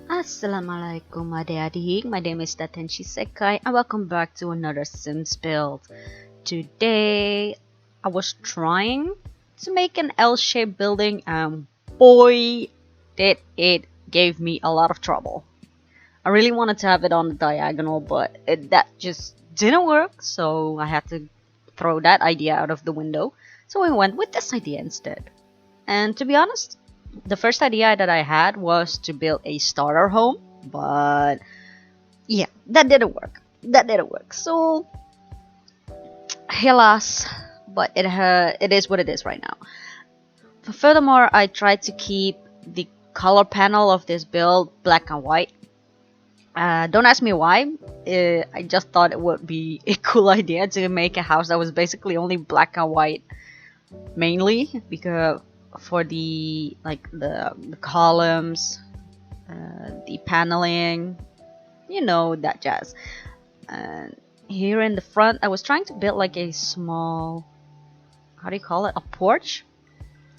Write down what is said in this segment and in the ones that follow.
Assalamualaikum adik-adik, my name is Datenshi Sekai and welcome back to another Sims build. Today, I was trying to make an L-shaped building and boy, did it give me a lot of trouble. I really wanted to have it on the diagonal, but that just didn't work, so I had to throw that idea out of the window. So I went with this idea instead. And to be honest, the first idea that I had was to build a starter home, but yeah, that didn't work. That didn't work. So, hélas, but it is what it is right now. Furthermore, I tried to keep the color panel of this build black and white. Don't ask me why. I just thought it would be a cool idea to make a house that was basically only black and white, mainly because for the columns, the paneling, you know, that jazz. And here in the front, I was trying to build like a small, how do you call it, a porch.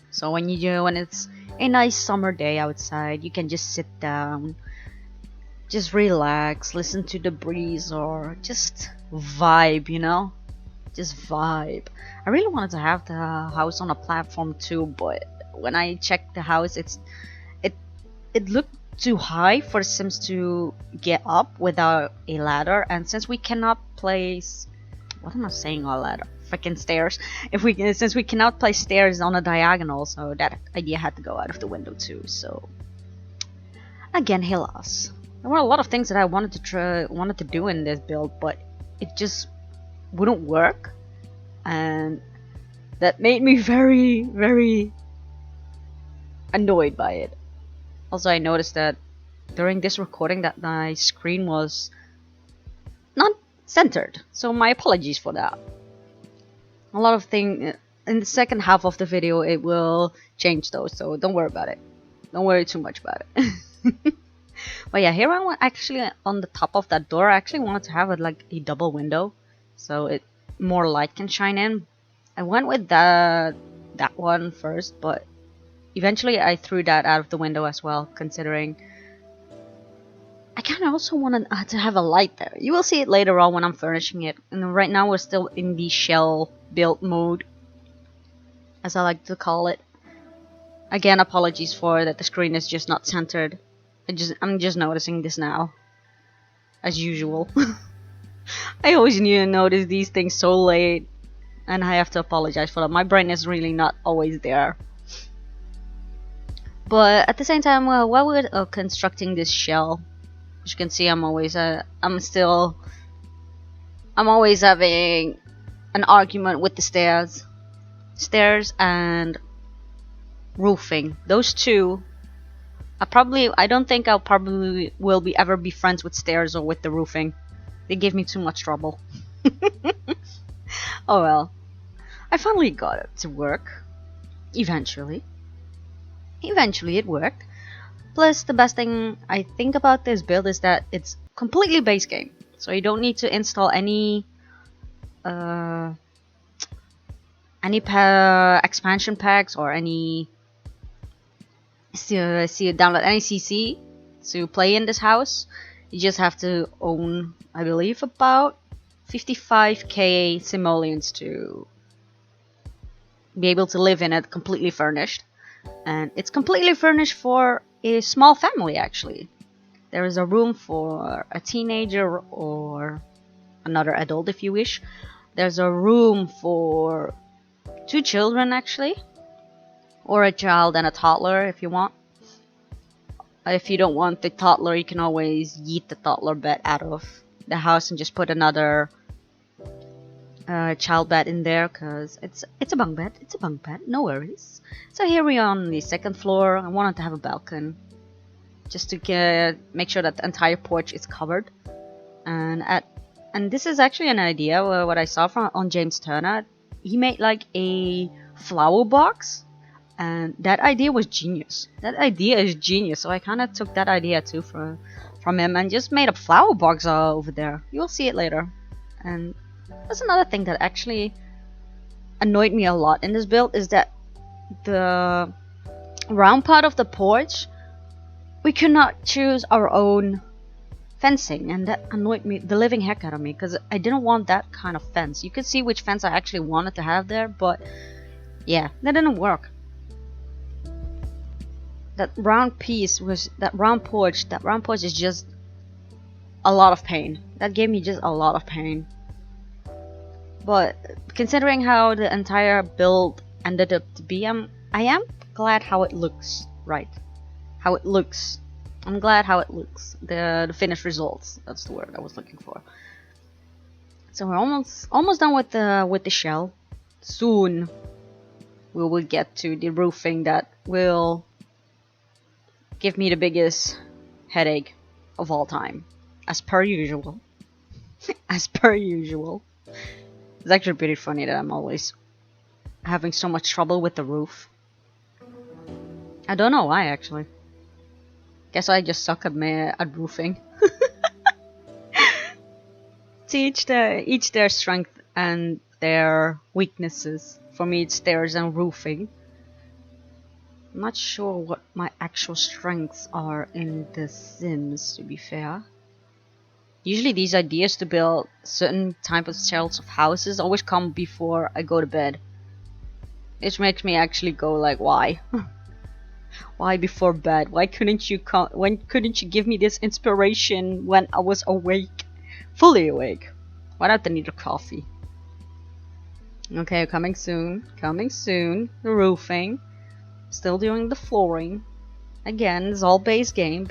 So when it's a nice summer day outside, you can just sit down, just relax, listen to the breeze, or just vibe, you know, just vibe. I really wanted to have the house on a platform too, but when I checked the house, it looked too high for Sims to get up without a ladder, and since we cannot place, what am I saying, a ladder, freaking stairs, since we cannot place stairs on a diagonal, so that idea had to go out of the window too. So again, hélas, there were a lot of things that I wanted to do in this build, but it just wouldn't work, and that made me very, very annoyed by it. Also, I noticed that during this recording that my screen was not centered, so my apologies for that. A lot of things in the second half of the video, it will change those, so don't worry about it. Don't worry too much about it. But yeah, here I want actually on the top of that door, I actually wanted to have it like a double window, so it more light can shine in. I went with that one first, but eventually I threw that out of the window as well, considering I kind of also want to have a light there. You will see it later on when I'm furnishing it. And right now we're still in the shell build mode, as I like to call it. Again, apologies for that the screen is just not centered. I'm just noticing this now, as usual. I always notice these things so late, and I have to apologize for that. My brain is really not always there. But at the same time, while we're constructing this shell, as you can see, I'm always having an argument with the stairs and roofing. Those two, I don't think I'll probably will be ever be friends with stairs or with the roofing. They give me too much trouble. Oh well, I finally got it to work. Eventually it worked. Plus, the best thing I think about this build is that it's completely base game, so you don't need to install any expansion packs or any download any CC to play in this house. You just have to own, I believe, about 55k simoleons to be able to live in it completely furnished. And it's completely furnished for a small family, actually. There is a room for a teenager or another adult if you wish. There's a room for 2 children, actually, or a child and a toddler if you want. If you don't want the toddler, you can always yeet the toddler bed out of the house and just put another child bed in there, because it's a bunk bed. It's a bunk bed, no worries. So here we are on the second floor. I wanted to have a balcony just to make sure that the entire porch is covered. And this is actually an idea what I saw on James Turner. He made like a flower box, and that idea was genius. That idea is genius. So I kind of took that idea too from him and just made a flower box over there. You'll see it later. And that's another thing that actually annoyed me a lot in this build, is that the round part of the porch we could not choose our own fencing, and that annoyed me the living heck out of me because I didn't want that kind of fence. You could see which fence I actually wanted to have there, but yeah, that didn't work. That round piece was that round porch. That round porch is just a lot of pain. That gave me just a lot of pain. But considering how the entire build ended up to be, I am glad how it looks. Right, how it looks. I'm glad how it looks. The finished results. That's the word I was looking for. So we're almost done with the shell. Soon we will get to the roofing that will give me the biggest headache of all time, as per usual. As per usual. It's actually pretty funny that I'm always having so much trouble with the roof. I don't know why, actually. Guess I just suck at roofing. To each their strength and their weaknesses. For me, it's stairs and roofing. I'm not sure what my actual strengths are in The Sims, to be fair. Usually these ideas to build certain type of styles of houses always come before I go to bed. Which makes me actually go like, why? Why before bed? Why couldn't you give me this inspiration when I was awake? Fully awake. Without the need of coffee. Okay, coming soon. Coming soon. The roofing. Still doing the flooring. Again, it's all base game.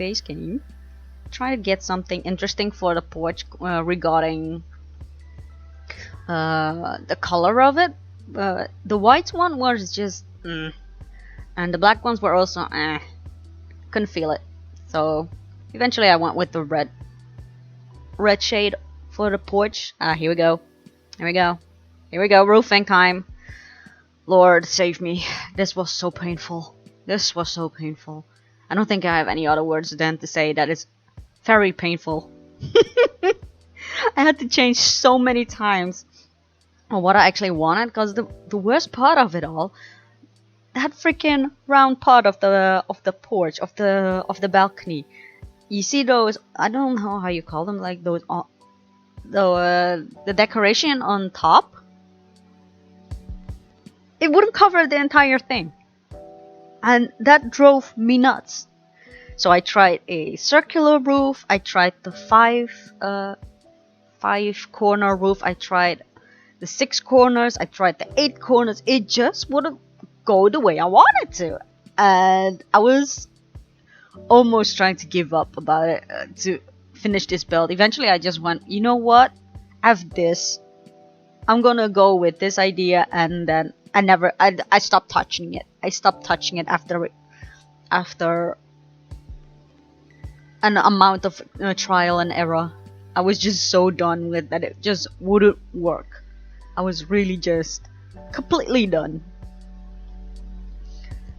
Try to get something interesting for the porch regarding the color of it. The white one was just and the black ones were also couldn't feel it. So eventually I went with the red shade for the porch. Here we go. Roofing time. Lord save me. This was so painful. I don't think I have any other words than to say that it's very painful. I had to change so many times on what I actually wanted, because the worst part of it all, that freaking round part of the porch, of the balcony. You see those, I don't know how you call them, like those the decoration on top. It wouldn't cover the entire thing, and that drove me nuts. So I tried a circular roof, I tried the five corner roof, I tried the 6 corners, I tried the 8 corners. It just wouldn't go the way I wanted to, and I was almost trying to give up about it to finish this build. Eventually I just went, you know what, F this, I'm gonna go with this idea, and then I stopped touching it. After an amount of trial and error. I was just so done with that it just wouldn't work. I was really just completely done.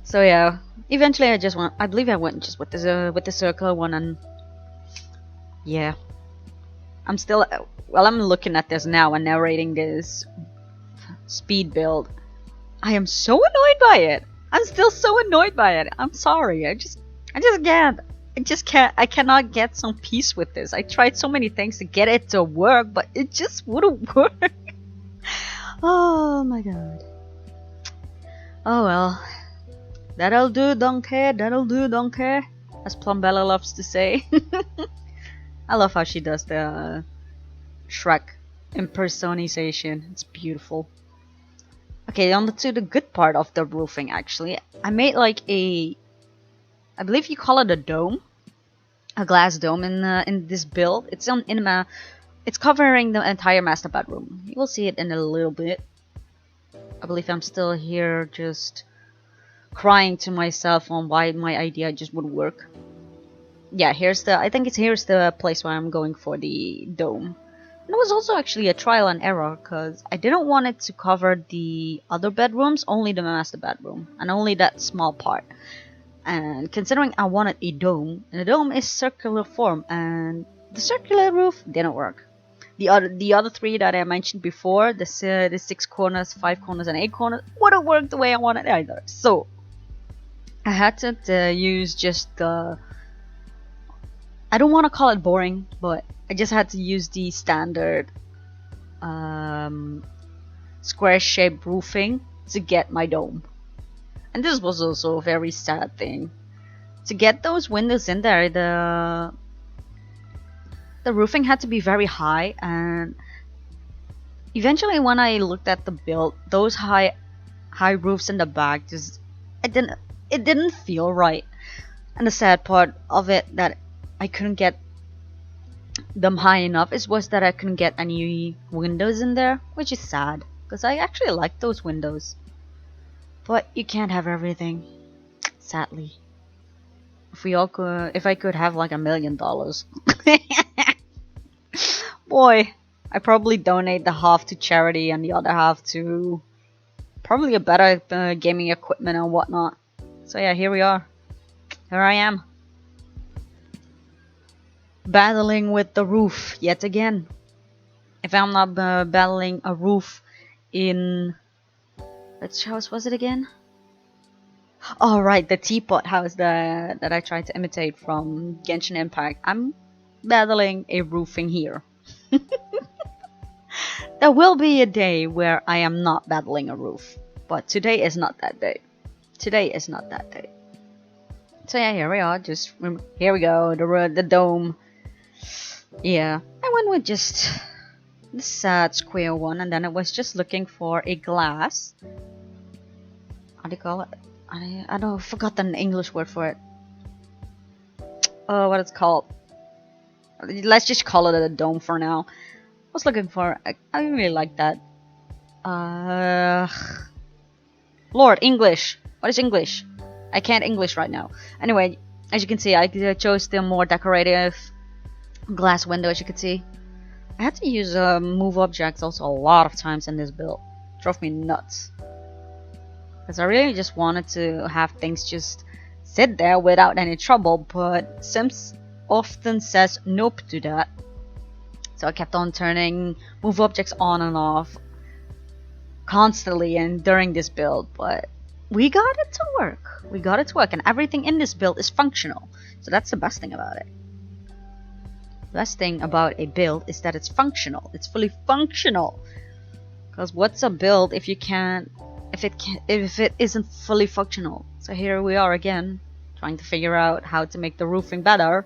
So yeah, eventually I believe I went just with the circular one, and yeah, I'm still, while I'm looking at this now and narrating this speed build, I am so annoyed by it. I'm still so annoyed by it. I'm sorry. I just can't. I cannot get some peace with this. I tried so many things to get it to work, but it just wouldn't work. Oh my god. Oh well. That'll do, don't care. As Plumbella loves to say. I love how she does the Shrek impersonation. It's beautiful. Okay, on to the good part of the roofing, actually. I made like I believe you call it a dome, a glass dome in this build. It's covering the entire master bedroom. You will see it in a little bit. I believe I'm still here just crying to myself on why my idea just wouldn't work. Yeah, here's the place where I'm going for the dome. And it was also actually a trial and error, because I didn't want it to cover the other bedrooms, only the master bedroom, and only that small part. And considering I wanted a dome, and the dome is circular form, and the circular roof didn't work. The other 3 that I mentioned before, the 6 corners, 5 corners, and 8 corners, wouldn't work the way I wanted either. So I had to use just the I don't want to call it boring, but I just had to use the standard square shaped roofing to get my dome. And this was also a very sad thing. To get those windows in there, the roofing had to be very high, and eventually when I looked at the build, those high roofs in the back just it didn't feel right. And the sad part of it that I couldn't get them high enough was that I couldn't get any windows in there, which is sad because I actually like those windows. But you can't have everything, sadly. If I could have like $1 million, boy, I probably donate the half to charity and the other half to probably a better gaming equipment and whatnot. So yeah, here we are. Here I am, battling with the roof yet again. If I'm not battling a roof in which house was it again? Oh right, the teapot house that I tried to imitate from Genshin Impact. I'm battling a roofing here. There will be a day where I am not battling a roof, but today is not that day. Today is not that day. So yeah, here we are. Here we go. The dome. Yeah, I went with just the sad square one, and then I was just looking for a glass. How do you call it? I don't forgot the English word for it. Oh, what it's called? Let's just call it a dome for now. I was looking for. I really like that. Lord, English. What is English? I can't English right now. Anyway, as you can see, I chose the more decorative glass window. As you can see, I had to use move objects also a lot of times in this build. It drove me nuts. Because I really just wanted to have things just sit there without any trouble, but Sims often says nope to that. So I kept on turning move objects on and off constantly and during this build, but we got it to work. We got it to work, and everything in this build is functional. So that's the best thing about it. The best thing about a build is that it's functional. It's fully functional. Because what's a build if it isn't fully functional? So here we are again, trying to figure out how to make the roofing better.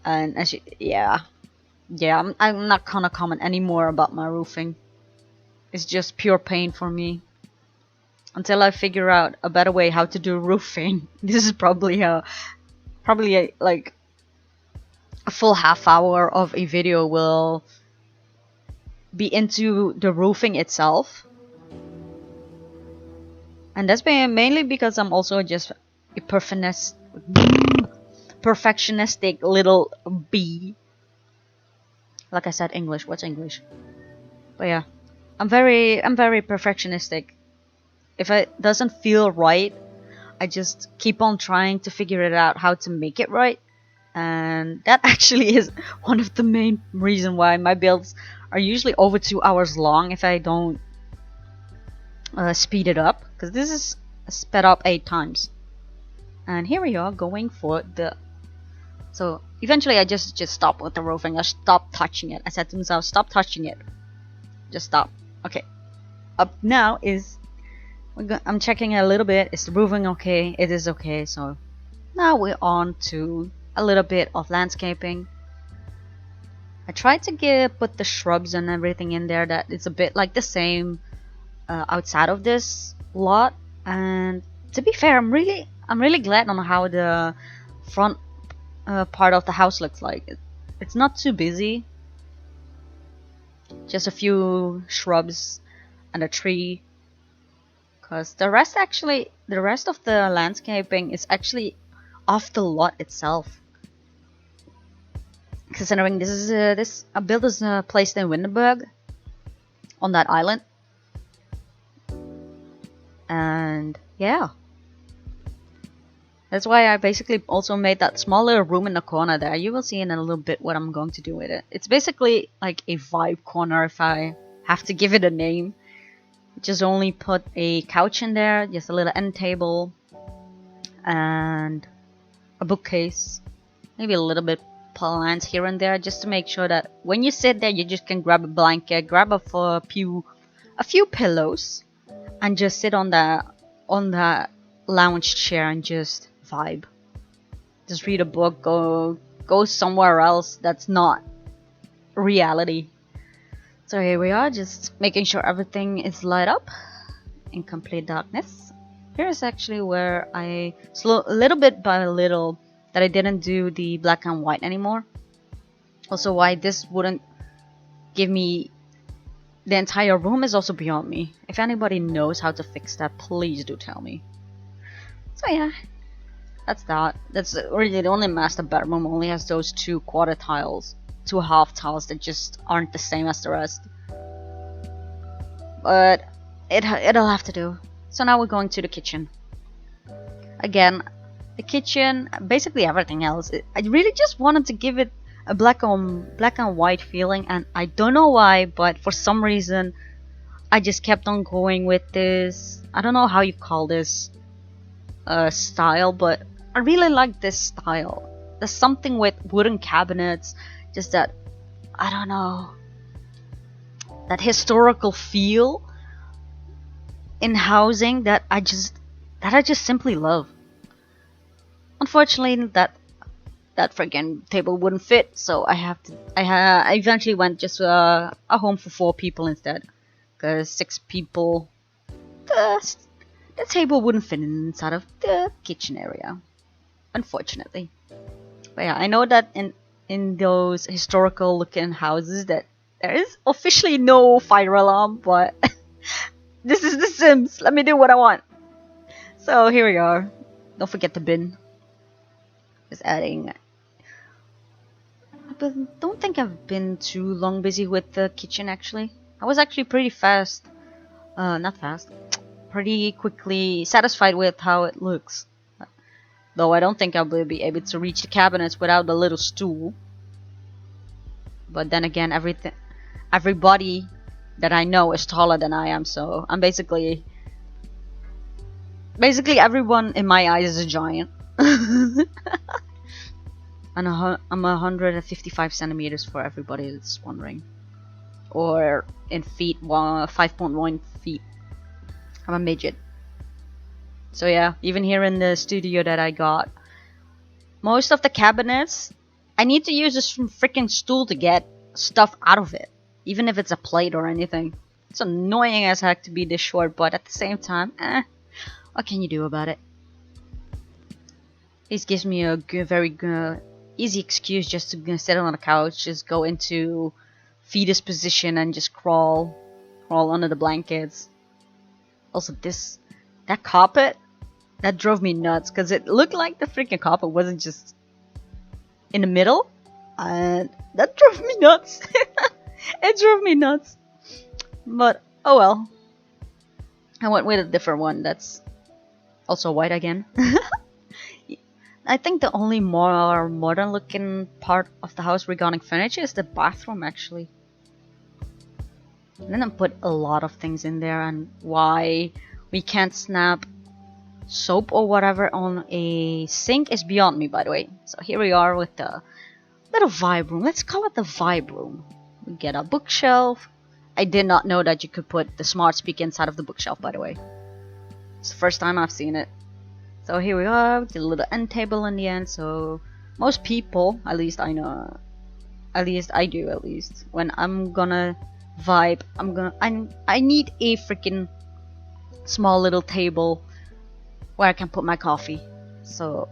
And I'm not gonna comment anymore about my roofing. It's just pure pain for me. Until I figure out a better way how to do roofing. This is probably like a full half hour of a video will be into the roofing itself. And that's mainly because I'm also just a perfectionistic little bee. Like I said, English. What's English? But yeah, I'm very perfectionistic. If it doesn't feel right, I just keep on trying to figure it out how to make it right. And that actually is one of the main reasons why my builds are usually over 2 hours long if I don't speed it up, because this is sped up 8 times. And here we are going for the. So eventually I just stopped with the roofing. I stopped touching it. I said to myself, stop touching it. Just stop. Okay. Up now is. I'm checking it a little bit. Is the roofing okay? It is okay. So now we're on to a little bit of landscaping. I tried to put the shrubs and everything in there that it's a bit like the same outside of this lot. And to be fair, I'm really glad on how the front part of the house looks like. It's not too busy. Just a few shrubs and a tree. Because the rest of the landscaping is actually off the lot itself. Considering this build is placed in Windenburg, on that island, and yeah, that's why I basically also made that small little room in the corner there. You will see in a little bit what I'm going to do with it. It's basically like a vibe corner if I have to give it a name. Just only put a couch in there, just a little end table, and a bookcase. maybe a little bit plants here and there, just to make sure that when you sit there, you just can grab a blanket, grab a few pillows, and just sit on the lounge chair and just vibe. Just read a book, go somewhere else that's not reality. So here we are, just making sure everything is lit up in complete darkness. Here is actually where I little bit by little that I didn't do the black and white anymore. Also, why this wouldn't give me the entire room is also beyond me. If anybody knows how to fix that, please do tell me. So yeah, that's that. That's really the only master bedroom only has those two quarter tiles, two half tiles that just aren't the same as the rest. But it'll have to do. So now we're going to the kitchen. Again, the kitchen, basically everything else. I really just wanted to give it a black and white feeling, and I don't know why, but for some reason I just kept on going with this. I don't know how you call this style, but I really like this style. There's something with wooden cabinets, just that, I don't know, that historical feel in housing that I just simply love. Unfortunately, that friggin' table wouldn't fit, so I eventually went just a home for 4 people instead, because 6 people, the table wouldn't fit inside of the kitchen area, unfortunately. But yeah, I know that in those historical looking houses that there is officially no fire alarm, but this is The Sims. Let me do what I want. So here we are. Don't forget the bin. Just adding. I don't think I've been too long busy with the kitchen actually. I was actually pretty fast. Not fast. Pretty quickly satisfied with how it looks. Though I don't think I will be able to reach the cabinets without the little stool. But then again, everybody that I know is taller than I am, so I'm basically everyone in my eyes is a giant. And I'm 155 centimeters for everybody that's wondering, or in feet, 5.1 feet. I'm a midget. So yeah, even here in the studio that I got, most of the cabinets, I need to use this freaking stool to get stuff out of it, even if it's a plate or anything. It's annoying as heck to be this short, but at the same time, what can you do about it? This gives me a very easy excuse just to sit on the couch, just go into fetus position and just crawl under the blankets. Also, that carpet, that drove me nuts, because it looked like the freaking carpet wasn't just in the middle, and that drove me nuts. It drove me nuts. But oh well, I went with a different one that's also white again. I think the only more modern looking part of the house regarding furniture is the bathroom actually. I didn't put a lot of things in there, and why we can't snap soap or whatever on a sink is beyond me, by the way. So here we are with the little vibe room. Let's call it the vibe room. We get a bookshelf. I did not know that you could put the smart speaker inside of the bookshelf, by the way. It's the first time I've seen it. So here we are with a little end table in the end. So most people, at least I know, at least I do, at least when I'm gonna vibe, I need a freaking small little table where I can put my coffee. So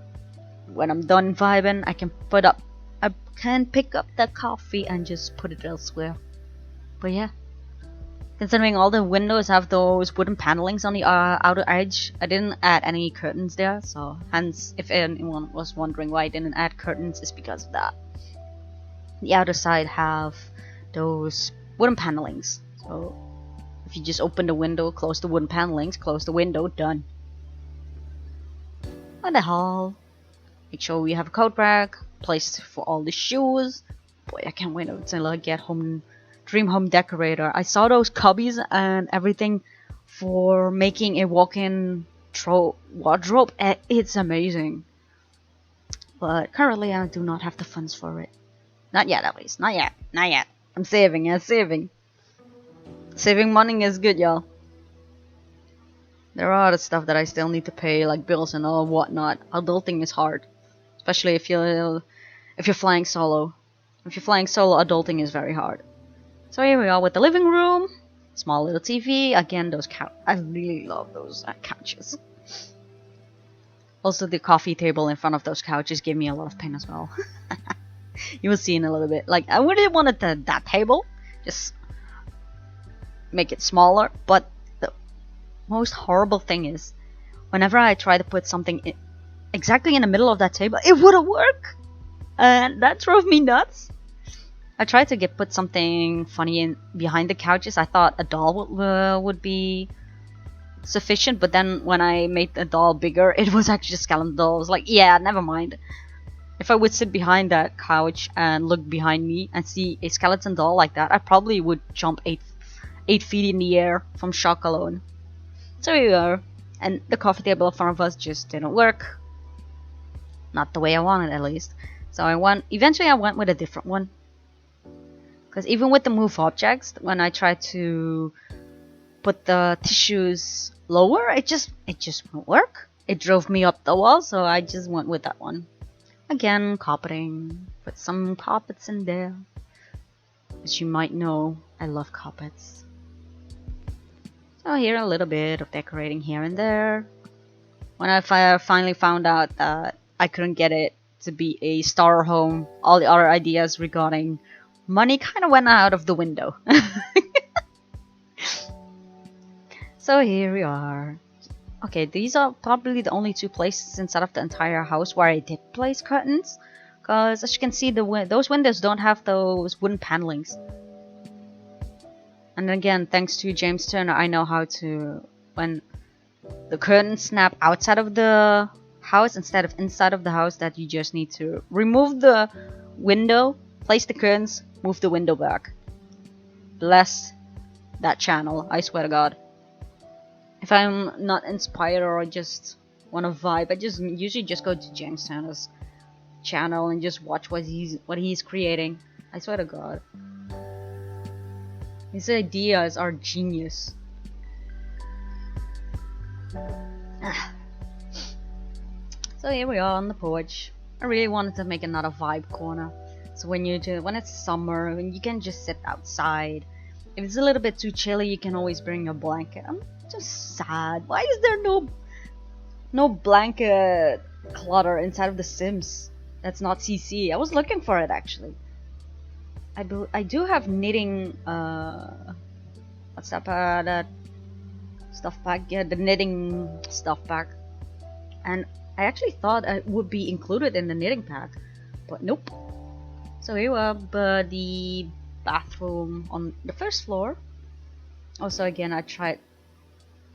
when I'm done vibing, I can pick up the coffee and just put it elsewhere. But yeah, considering all the windows have those wooden panelings on the outer edge, I didn't add any curtains there. So hence, if anyone was wondering why I didn't add curtains, it's because of that. The outer side have those wooden panelings. So if you just open the window, close the wooden panelings, close the window, done. And the hall. Make sure we have a coat rack, place for all the shoes. Boy, I can't wait until I get home. Dream home decorator. I saw those cubbies and everything for making a walk-in wardrobe. It's amazing. but currently I do not have the funds for it. Not yet, at least. Not yet. Not yet. I'm saving. Yeah, saving. Saving money is good, y'all. There are other stuff that I still need to pay, like bills and all whatnot. Adulting is hard, especially if you're flying solo. If you're flying solo, adulting is very hard. So here we are with the living room, small little TV. Again, those I really love those couches. Also, the coffee table in front of those couches gave me a lot of pain as well. You will see in a little bit. Like, I really wanted that table, just make it smaller, but the most horrible thing is, whenever I try to put something exactly in the middle of that table, it wouldn't work, and that drove me nuts. I tried to put something funny in behind the couches. I thought a doll would be sufficient, but then when I made the doll bigger, it was actually a skeleton doll. I was like, yeah, never mind. If I would sit behind that couch and look behind me and see a skeleton doll like that, I probably would jump 8 feet in the air from shock alone. So here we are, and the coffee table in front of us just didn't work. Not the way I wanted, at least. So eventually I went with a different one. Because even with the move objects, when I tried to put the tissues lower, it just won't work. It drove me up the wall, so I just went with that one. Again, carpeting. Put some carpets in there. As you might know, I love carpets. So here a little bit of decorating here and there. When I finally found out that I couldn't get it to be a starter home, all the other ideas regarding money kind of went out of the window. So here we are. Okay, these are probably the only 2 places inside of the entire house where I did place curtains. Because as you can see, those windows don't have those wooden panelings. And again, thanks to James Turner, I know how to, when the curtains snap outside of the house instead of inside of the house, that you just need to remove the window, place the curtains, move the window back. Bless that channel, I swear to God. If I'm not inspired or I just want to vibe, I just usually just go to James Turner's channel and just watch what he's creating. I swear to God. His ideas are genius. So here we are on the porch. I really wanted to make another vibe corner. So when it's summer and you can just sit outside. If it's a little bit too chilly, you can always bring a blanket. I'm just sad. Why is there no blanket clutter inside of The Sims? That's not CC. I was looking for it actually. I do have knitting. What's that? That stuff pack. Yeah, the knitting stuff pack. And I actually thought it would be included in the knitting pack, but nope. So here we are, but the bathroom on the first floor. Also, again, I tried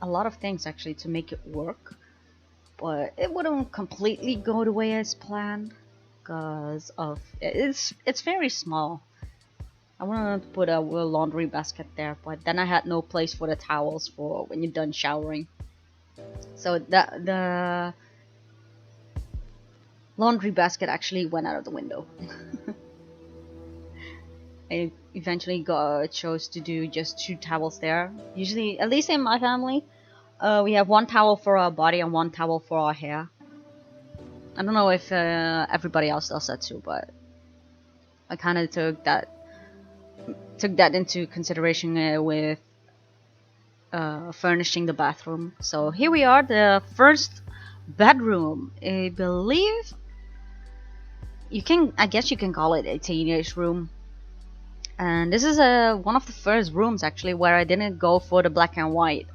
a lot of things actually to make it work, but it wouldn't completely go the way as planned because of it's very small. I wanted to put a laundry basket there, but then I had no place for the towels for when you're done showering. So the laundry basket actually went out of the window. I eventually chose to do just 2 towels there. Usually, at least in my family, we have 1 towel for our body and 1 towel for our hair. I don't know if everybody else does that too, but I kind of took that into consideration with furnishing the bathroom. So here we are, the first bedroom. I believe I guess you can call it a teenage room. And this is one of the first rooms actually where I didn't go for the black and white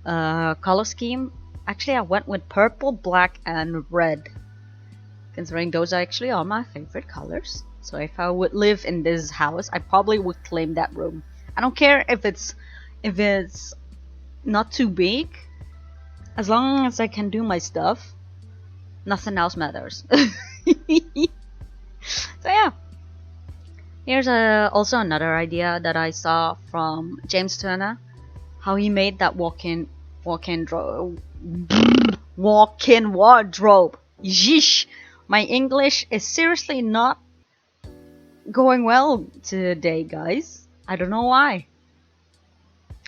color scheme. Actually, I went with purple, black, and red, considering those actually are my favorite colors. So if I would live in this house, I probably would claim that room. I don't care if it's not too big, as long as I can do my stuff. Nothing else matters. So yeah. Here's also another idea that I saw from James Turner, how he made that walk-in wardrobe. Yeesh, My English is seriously not going well today, guys. I don't know why.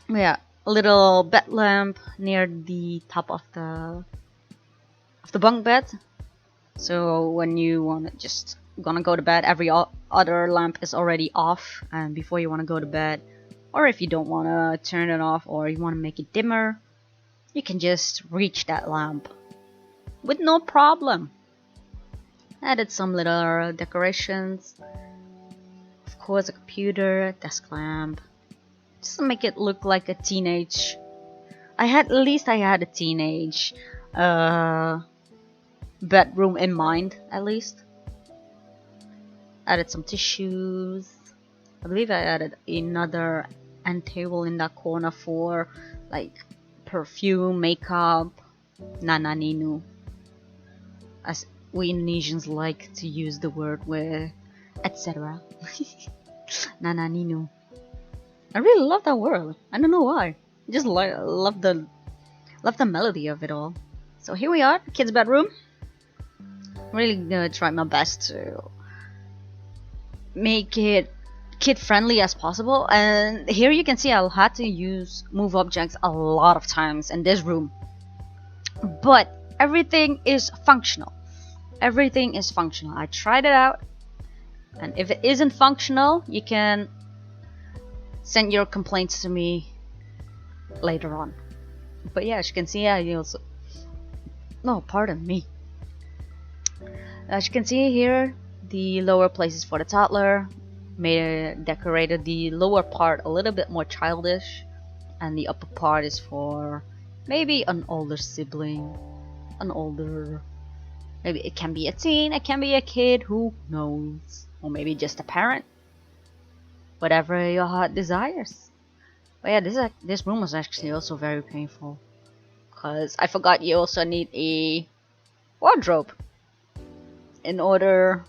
Yeah, a little bed lamp near the top of the bunk bed. So when you want to just gonna go to bed, every other lamp is already off, and before you want to go to bed, or if you don't want to turn it off or you want to make it dimmer, you can just reach that lamp with no problem. Added some little decorations, of course a computer, desk lamp, just to make it look like a teenage. At least I had a teenage bedroom in mind, at least. Added some tissues. I believe I added another end table in that corner for like perfume, makeup, nananinu, as we Indonesians like to use the word with etc. Nananinu. I really love that word. I don't know why. I just love the melody of it all. So here we are, kids' bedroom. I'm really gonna try my best to make it kid friendly as possible, and here you can see I had to use move objects a lot of times in this room, but everything is functional. Everything is functional. I tried it out, and if it isn't functional, you can send your complaints to me later on. But yeah, as you can see, I also pardon me. As you can see here, the lower places for the toddler, decorated the lower part a little bit more childish, and the upper part is for maybe an older sibling, maybe it can be a teen, it can be a kid, who knows, or maybe just a parent, whatever your heart desires. But yeah, this room was actually also very painful, because I forgot you also need a wardrobe in order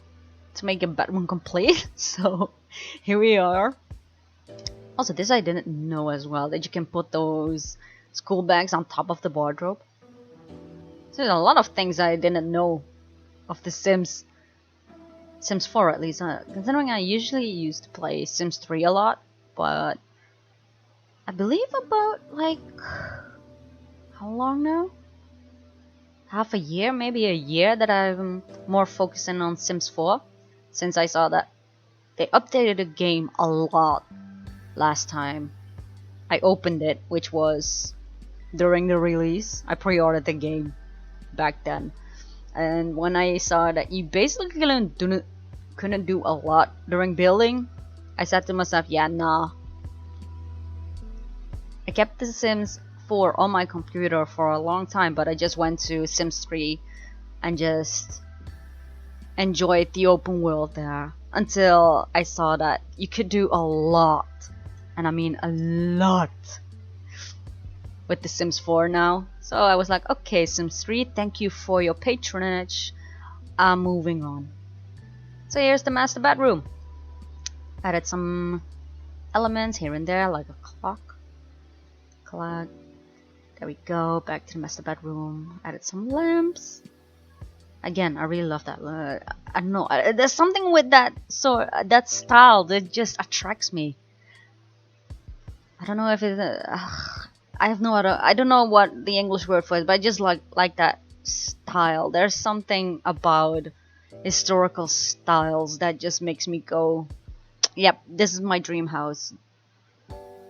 to make a bedroom complete. So here we are. Also, this I didn't know as well, that you can put those school bags on top of the wardrobe. So there's a lot of things I didn't know of the Sims 4, at least, considering I usually used to play Sims 3 a lot, but I believe about like how long now? Half a year, maybe a year, that I'm more focusing on Sims 4, since I saw that they updated the game a lot last time I opened it, which was during the release. I pre-ordered the game back then, and when I saw that you basically couldn't do a lot during building, I said to myself, yeah, nah. I kept the Sims 4 on my computer for a long time, but I just went to Sims 3 and just enjoyed the open world there until I saw that you could do a lot, and I mean a lot, with the Sims 4 now. So I was like, okay, Sims 3, thank you for your patronage, I'm moving on. So here's the master bedroom. Added some elements here and there, like a clock. There we go, back to the master bedroom. Added some lamps. Again, I really love that. I don't know, there's something with that style that just attracts me. I don't know if it's I have no other, I don't know what the English word for it, but I just like that style. There's something about historical styles that just makes me go, yep, this is my dream house.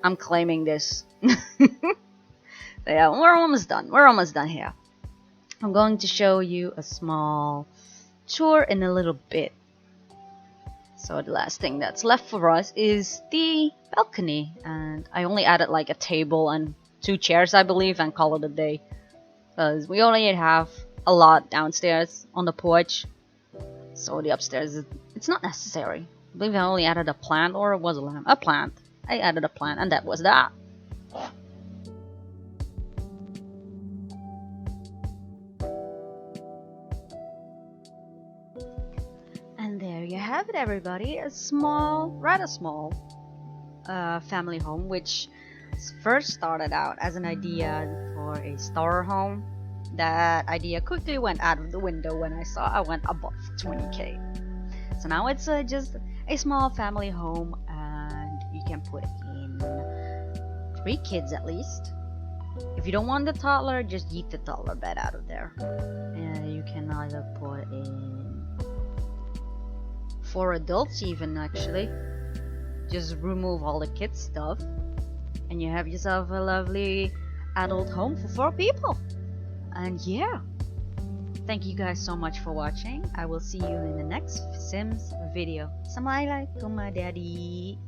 I'm claiming this. Yeah, we're almost done. We're almost done here. I'm going to show you a small tour in a little bit. So the last thing that's left for us is the balcony, and I only added like a table and 2 chairs, I believe, and call it a day, because we only have a lot downstairs on the porch. So the upstairs, it's not necessary. I believe I only added a plant, or it was a lamp. A plant. I added a plant, and that was that. And there you have it, everybody. A small, rather small family home, which first started out as an idea for a starter home. That idea quickly went out of the window when I saw I went above 20k. So now it's just a small family home, and you can put in 3 kids at least. If you don't want the toddler, just yeet the toddler bed out of there. And you can either put in 4 adults even, actually. Just remove all the kids stuff, and you have yourself a lovely adult home for 4 people. And yeah, thank you guys so much for watching. I will see you in the next Sims video. Assalamualaikum, Daddy.